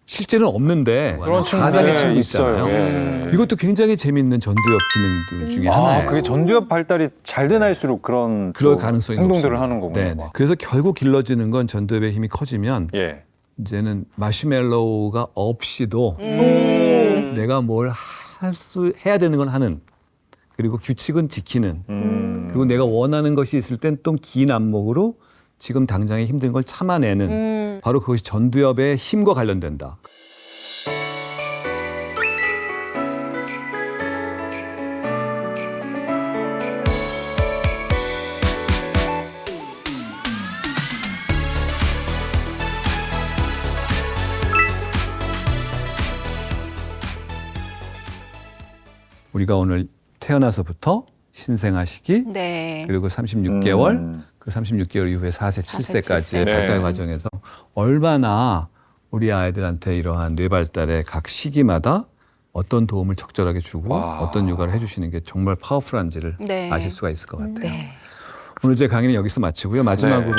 실제는 없는데 그런 가상의 친구들 친구 있어요. 있잖아요. 예. 이것도 굉장히 재밌는 전두엽 기능들 중에 하나예요. 그게 전두엽 발달이 잘 되나 할수록 그런 그럴 또 가능성이 행동들을 높습니다. 하는 거군요. 네네. 그래서 결국 길러지는 건 전두엽의 힘이 커지면 예. 이제는 마시멜로우가 없이도 내가 뭘 해야 되는 건 하는, 그리고 규칙은 지키는, 그리고 내가 원하는 것이 있을 땐 또 긴 안목으로 지금 당장에 힘든 걸 참아내는, 바로 그것이 전두엽의 힘과 관련된다. 우리가 오늘 태어나서부터 신생아 시기, 네. 그리고 36개월, 그 36개월 이후에 4세, 7세까지의 네. 발달 과정에서 얼마나 우리 아이들한테 이러한 뇌 발달의 각 시기마다 어떤 도움을 적절하게 주고 와. 어떤 육아를 해주시는 게 정말 파워풀한지를 네. 아실 수가 있을 것 같아요. 네. 오늘 제 강의는 여기서 마치고요. 마지막으로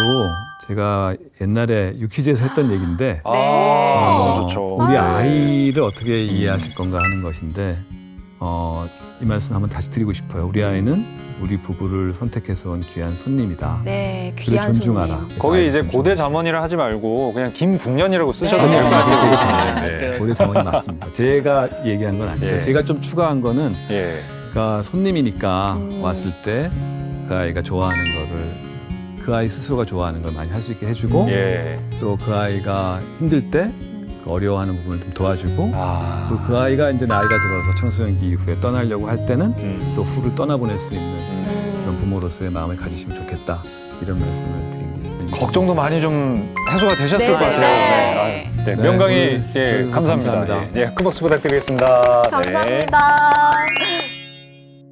제가 옛날에 유퀴즈에서 했던 얘기인데 너무 좋죠. 우리 아이를 어떻게 이해하실 건가 하는 것인데 이 말씀 한번 다시 드리고 싶어요. 우리 아이는 우리 부부를 선택해서 온 귀한 손님이다. 네, 그를 귀한 존중하라. 손님. 그래서 거기 아이를 이제 존중하시라. 고대 자문이라 하지 말고 그냥 김북년이라고 쓰셔도 네. 될 것 같아요. 그렇습니다. 네. 고대 자문이 맞습니다. 제가 얘기한 건 아니고 예. 제가 좀 추가한 거는 예. 그러니까 손님이니까 왔을 때 그 아이가 좋아하는 거를 그 아이 스스로가 좋아하는 걸 많이 할 수 있게 해주고 예. 또 그 아이가 힘들 때 그 어려워하는 부분을 좀 도와주고 아. 그리고 그 아이가 이제 나이가 들어서 청소년기 이후에 떠나려고 할 때는 또 후를 떠나보낼 수 있는 그런 부모로서의 마음을 가지시면 좋겠다 이런 말씀을 드립니다. 걱정도 많이 좀 해소가 되셨을 네. 것 같아요. 네. 네, 네, 명강의 오늘 예, 감사합니다. 감사합니다. 예, 큰 박수 부탁드리겠습니다. 네. 감사합니다.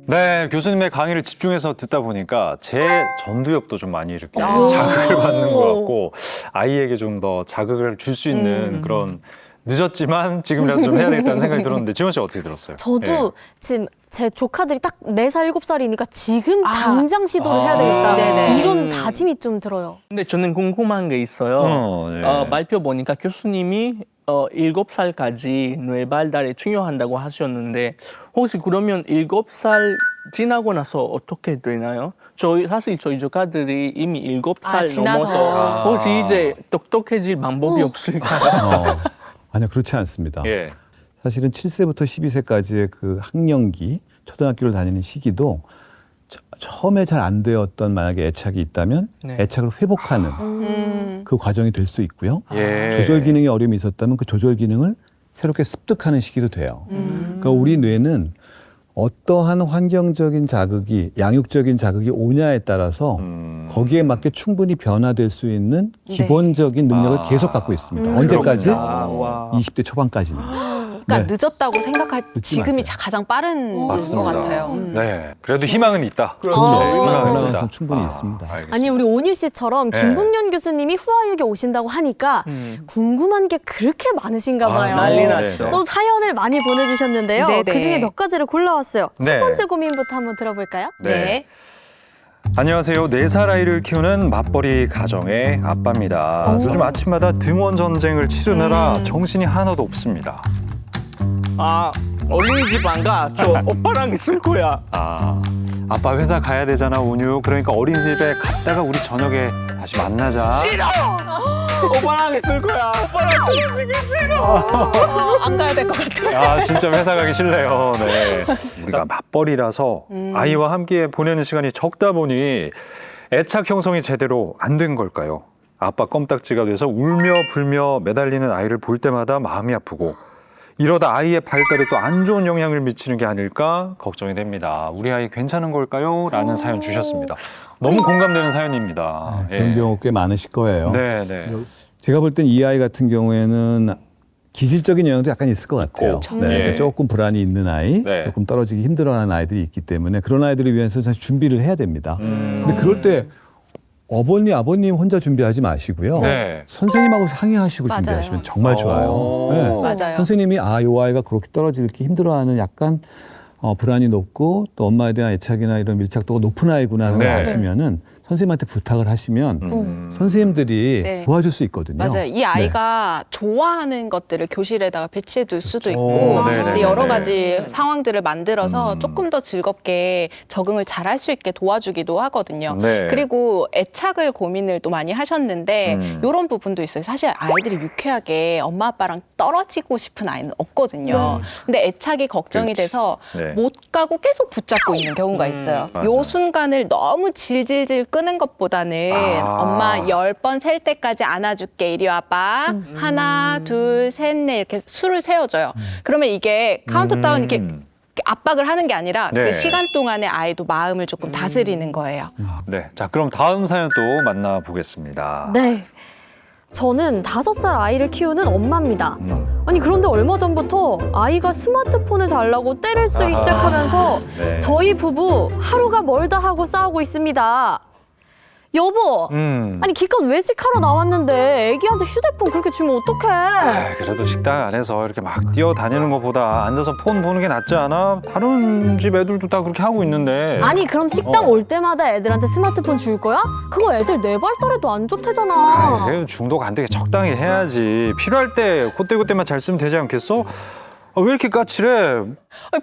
네, 교수님의 강의를 집중해서 듣다 보니까 제 전두엽도 좀 많이 이렇게 자극을 받는 것 같고 아이에게 좀 더 자극을 줄 수 있는 그런 늦었지만 지금이라도 좀 해야 되겠다는 생각이 들었는데 지원 씨 어떻게 들었어요? 저도 지금 제 조카들이 딱 4살, 7살이니까 지금 아. 당장 시도를 해야 되겠다. 네네. 이런 다짐이 좀 들어요. 근데 저는 궁금한 게 있어요. 네. 발표 보니까 교수님이 7살까지 뇌 발달이 중요한다고 하셨는데 혹시 그러면 7살 지나고 나서 어떻게 되나요? 사실 저희 조카들이 이미 7살 지나서. 넘어서 혹시 이제 똑똑해질 방법이 없을까요? 아니요, 그렇지 않습니다. 예. 사실은 7세부터 12세까지의 그 학령기, 초등학교를 다니는 시기도 처음에 잘 안 되었던 만약에 애착이 있다면 네. 애착을 회복하는 그 과정이 될 수 있고요. 예. 조절 기능에 어려움이 있었다면 그 조절 기능을 새롭게 습득하는 시기도 돼요. 그러니까 우리 뇌는 어떠한 환경적인 자극이, 양육적인 자극이 오냐에 따라서 거기에 맞게 충분히 변화될 수 있는 기본적인 능력을 계속 갖고 있습니다. 언제까지? 와. 20대 초반까지는. 그러니까 네. 늦었다고 생각할 늦지 지금이 마세요. 가장 빠른 것 맞습니다. 같아요. 네, 그래도 희망은 있다. 그렇죠. 네, 희망은 가능성은 있다. 충분히 있습니다. 알겠습니다. 아니 우리 온유 씨처럼 네. 김북년 교수님이 후아육에 오신다고 하니까 궁금한 게 그렇게 많으신가 봐요. 난리 네, 났죠. 네. 또 사연을 많이 보내주셨는데요. 네네. 그중에 몇 가지를 골라왔어요. 네. 첫 번째 고민부터 한번 들어볼까요? 네. 안녕하세요. 4살 아이를 키우는 맞벌이 가정의 아빠입니다. 요즘 아침마다 등원 전쟁을 치르느라 정신이 하나도 없습니다. 어린이집 안 가. 저 오빠랑 있을 거야. 아빠 회사 가야 되잖아, 운유. 그러니까 어린이집에 갔다가 우리 저녁에 다시 만나자. 오빠랑 있을 거야. 오빠랑 있기 싫어. 안 가야 될 것 같아요. 진짜 회사 가기 싫네요. 네. 우리가 맞벌이라서 아이와 함께 보내는 시간이 적다 보니 애착 형성이 제대로 안 된 걸까요? 아빠 껌딱지가 돼서 울며 불며 매달리는 아이를 볼 때마다 마음이 아프고 이러다 아이의 발달에 또 안 좋은 영향을 미치는 게 아닐까 걱정이 됩니다. 우리 아이 괜찮은 걸까요? 라는 사연 주셨습니다. 너무 공감되는 사연입니다. 그런 경우 꽤 많으실 거예요. 네, 네. 제가 볼 땐 이 아이 같은 경우에는 기질적인 영향도 약간 있을 것 같아요. 그렇죠. 네, 예. 그러니까 조금 불안이 있는 아이, 네. 조금 떨어지기 힘들어하는 아이들이 있기 때문에 그런 아이들을 위해서 사실 준비를 해야 됩니다. 근데 그럴 때 아버님 혼자 준비하지 마시고요. 네. 선생님하고 상의하시고 맞아요. 준비하시면 정말 좋아요. 오. 네. 맞아요. 선생님이 이 아이가 그렇게 떨어지기 힘들어하는 약간 불안이 높고 또 엄마에 대한 애착이나 이런 밀착도가 높은 아이구나 하는 걸 네. 아시면은 선생님한테 부탁을 하시면 선생님들이 네. 도와줄 수 있거든요. 맞아요. 이 아이가 좋아하는 것들을 교실에다가 배치해 둘 수도 있고 오, 네네네네. 근데 여러 가지 상황들을 만들어서 조금 더 즐겁게 적응을 잘 할 수 있게 도와주기도 하거든요. 네. 그리고 애착을 고민을 또 많이 하셨는데 이런 부분도 있어요. 사실 아이들이 유쾌하게 엄마 아빠랑 떨어지고 싶은 아이는 없거든요. 근데 애착이 걱정이 그렇지. 돼서 네. 못 가고 계속 붙잡고 있는 경우가 있어요. 요 순간을 너무 질질질 끄는 것보다는 아. 엄마 10번 셀 때까지 안아줄게. 이리 와봐. 하나, 둘, 셋, 넷 이렇게 수를 세워줘요. 그러면 이게 카운트다운 이렇게 압박을 하는 게 아니라 네. 그 시간 동안에 아이도 마음을 조금 다스리는 거예요. 네. 자, 그럼 다음 사연 또 만나보겠습니다. 네. 저는 5살 아이를 키우는 엄마입니다. 아니 그런데 얼마 전부터 아이가 스마트폰을 달라고 떼를 쓰기 시작하면서 네. 저희 부부 하루가 멀다 하고 싸우고 있습니다. 여보, 아니 기껏 외식하러 나왔는데 애기한테 휴대폰 그렇게 주면 어떡해? 아, 그래도 식당 안에서 이렇게 막 뛰어다니는 것보다 앉아서 폰 보는 게 낫지 않아? 다른 집 애들도 다 그렇게 하고 있는데. 아니 그럼 식당 올 때마다 애들한테 스마트폰 줄 거야? 그거 애들 뇌발달에도 안 좋대잖아. 아, 그래도 중독 안 되게 적당히 해야지. 필요할 때 그때그때만 잘 쓰면 되지 않겠어? 아, 왜 이렇게 까칠해?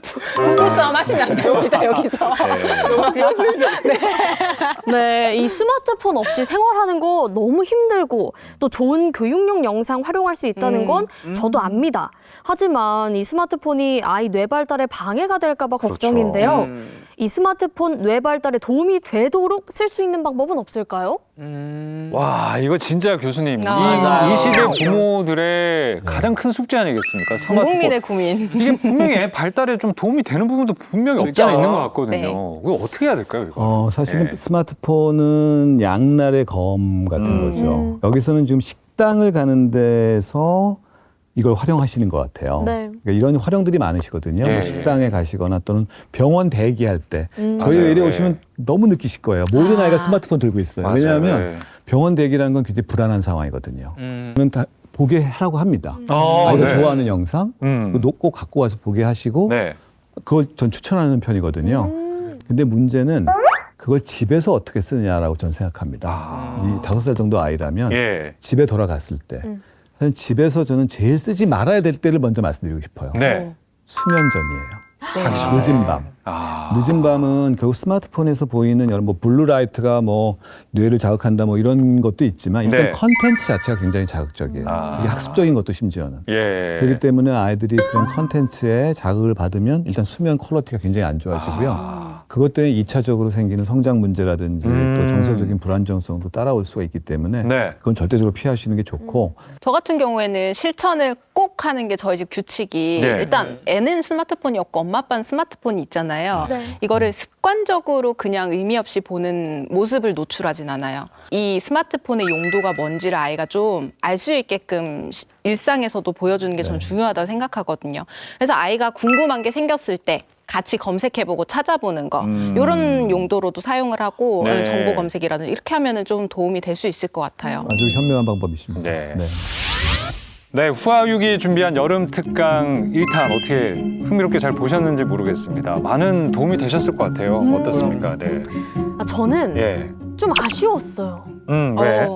부부싸움 하시면 안 됩니다, 여기서. 네, 이 스마트폰 없이 생활하는 거 너무 힘들고 또 좋은 교육용 영상 활용할 수 있다는 건 저도 압니다. 하지만 이 스마트폰이 아이 뇌발달에 방해가 될까 봐 걱정인데요. 이 스마트폰 뇌발달에 도움이 되도록 쓸 수 있는 방법은 없을까요? 와, 이거 진짜 교수님. 아, 이 시대 부모들의 가장 큰 숙제 아니겠습니까? 전 국민의 고민. 이게 분명히 애 발달에 좀 도움이 되는 부분도 분명히 없지 않아 있죠. 있는 것 같거든요. 네. 이거 어떻게 해야 될까요, 이거? 사실은 네. 스마트폰은 양날의 검 같은 거죠. 여기서는 지금 식당을 가는 데서 이걸 활용하시는 것 같아요. 네. 그러니까 이런 활용들이 많으시거든요. 예, 뭐 식당에 가시거나 또는 병원 대기할 때. 저희 맞아요. 이래 예. 오시면 너무 느끼실 거예요. 모든 아이가 스마트폰 들고 있어요. 맞아요. 왜냐하면 예. 병원 대기라는 건 굉장히 불안한 상황이거든요. 그러면 다 보게 하라고 합니다. 어, 아이가 네. 좋아하는 영상 꼭 갖고 와서 보게 하시고 네. 그걸 전 추천하는 편이거든요. 근데 문제는 그걸 집에서 어떻게 쓰느냐라고 저는 생각합니다. 이 5살 정도 아이라면 예. 집에 돌아갔을 때 사실 집에서 저는 제일 쓰지 말아야 될 때를 먼저 말씀드리고 싶어요. 네. 수면 전이에요. 자기 전에. 늦은 밤. 아. 늦은 밤은 결국 스마트폰에서 보이는 여러 뭐 블루라이트가 뭐 뇌를 자극한다 뭐 이런 것도 있지만 일단 네. 컨텐츠 자체가 굉장히 자극적이에요. 아. 이게 학습적인 것도 심지어는. 예. 그렇기 때문에 아이들이 그런 컨텐츠에 자극을 받으면 일단 수면 퀄리티가 굉장히 안 좋아지고요. 그것 때문에 2차적으로 생기는 성장 문제라든지 또 정서적인 불안정성도 따라올 수가 있기 때문에 네. 그건 절대적으로 피하시는 게 좋고 저 같은 경우에는 실천을 꼭 하는 게 저희 집 규칙이 네. 일단 애는 스마트폰이 없고 엄마 아빠는 스마트폰이 있잖아요. 네. 이거를 습관적으로 그냥 의미 없이 보는 모습을 노출하진 않아요. 이 스마트폰의 용도가 뭔지를 아이가 좀 알 수 있게끔 일상에서도 보여주는 게 저는 중요하다고 생각하거든요. 그래서 아이가 궁금한 게 생겼을 때 같이 검색해보고 찾아보는 거 이런 용도로도 사용을 하고 네. 정보 검색이라든지 이렇게 하면은 좀 도움이 될 수 있을 것 같아요. 아주 현명한 방법이십니다. 네. 네, 후아육이 준비한 여름 특강 1탄 어떻게 흥미롭게 잘 보셨는지 모르겠습니다. 많은 도움이 되셨을 것 같아요. 어떻습니까? 네. 저는 예. 좀 아쉬웠어요. 왜?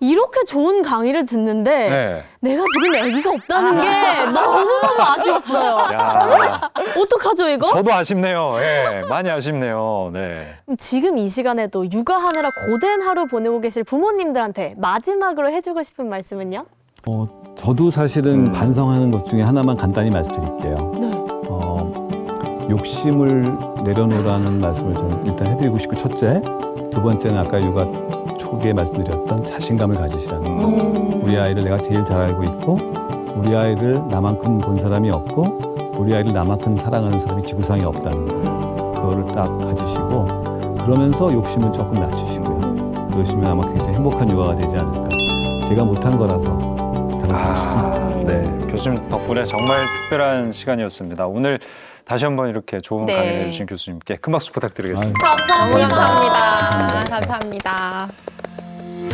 이렇게 좋은 강의를 듣는데 네. 내가 지금 아기가 없다는 게 너무너무 아쉬웠어요. 야, 어떡하죠 이거? 저도 아쉽네요. 예, 많이 아쉽네요. 네. 지금 이 시간에도 육아하느라 고된 하루 보내고 계실 부모님들한테 마지막으로 해주고 싶은 말씀은요? 저도 사실은 반성하는 것 중에 하나만 간단히 말씀드릴게요. 네. 욕심을 내려놓으라는 말씀을 저는 일단 해드리고 싶고 첫째, 두 번째는 아까 육아 초기에 말씀드렸던 자신감을 가지시라는 거. 우리 아이를 내가 제일 잘 알고 있고 우리 아이를 나만큼 본 사람이 없고 우리 아이를 나만큼 사랑하는 사람이 지구상에 없다는 거. 그거를 딱 가지시고 그러면서 욕심은 조금 낮추시고요. 그러시면 아마 굉장히 행복한 육아가 되지 않을까. 제가 못한 거라서 부탁을 드리고 싶습니다. 네, 교수님 덕분에 정말 특별한 시간이었습니다. 오늘 다시 한번 이렇게 좋은 네. 강의를 해주신 교수님께 큰 박수 부탁드리겠습니다. 너무 감사합니다. 감사합니다. 감사합니다.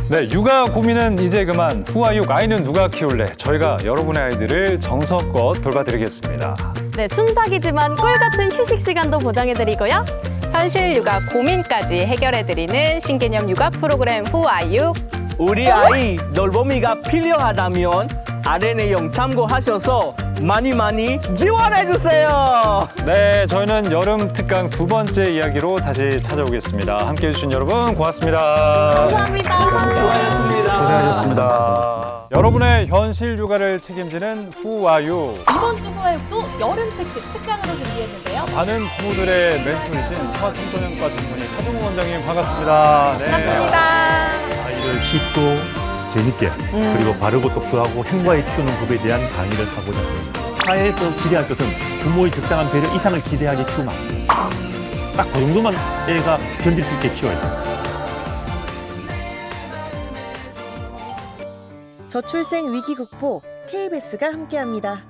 네, 육아 고민은 이제 그만. 후아육 아이는 누가 키울래? 저희가 여러분의 아이들을 정성껏 돌봐드리겠습니다. 네, 순삭이지만 꿀 같은 휴식 시간도 보장해드리고요. 현실 육아 고민까지 해결해드리는 신개념 육아 프로그램 후아육. 우리 아이 돌보미가 필요하다면 아래 내용 참고하셔서 많이 지원해주세요. 네, 저희는 여름 특강 두 번째 이야기로 다시 찾아오겠습니다. 함께해 주신 여러분 고맙습니다. 수고하셨습니다. 고생하셨습니다. 여러분의 현실 육아를 책임지는 후아육. 이번 주 후아육도 여름 특집 특강으로 준비했는데요. 많은 부모들의 멘토이신 소아청소년과 전문의 하종우 원장님 반갑습니다. 네. 반갑습니다. 아이를 쉽고 재밌게 그리고 바르고 똑똑하고 행복하게 키우는 법에 대한 강의를 하고자 합니다. 사회에서 기대할 것은 부모의 적당한 배려 이상을 기대하게 키우면 안 돼요. 딱 그 정도만 애가 견딜 수 있게 키워야 돼요. 저출생 위기 극복 KBS가 함께합니다.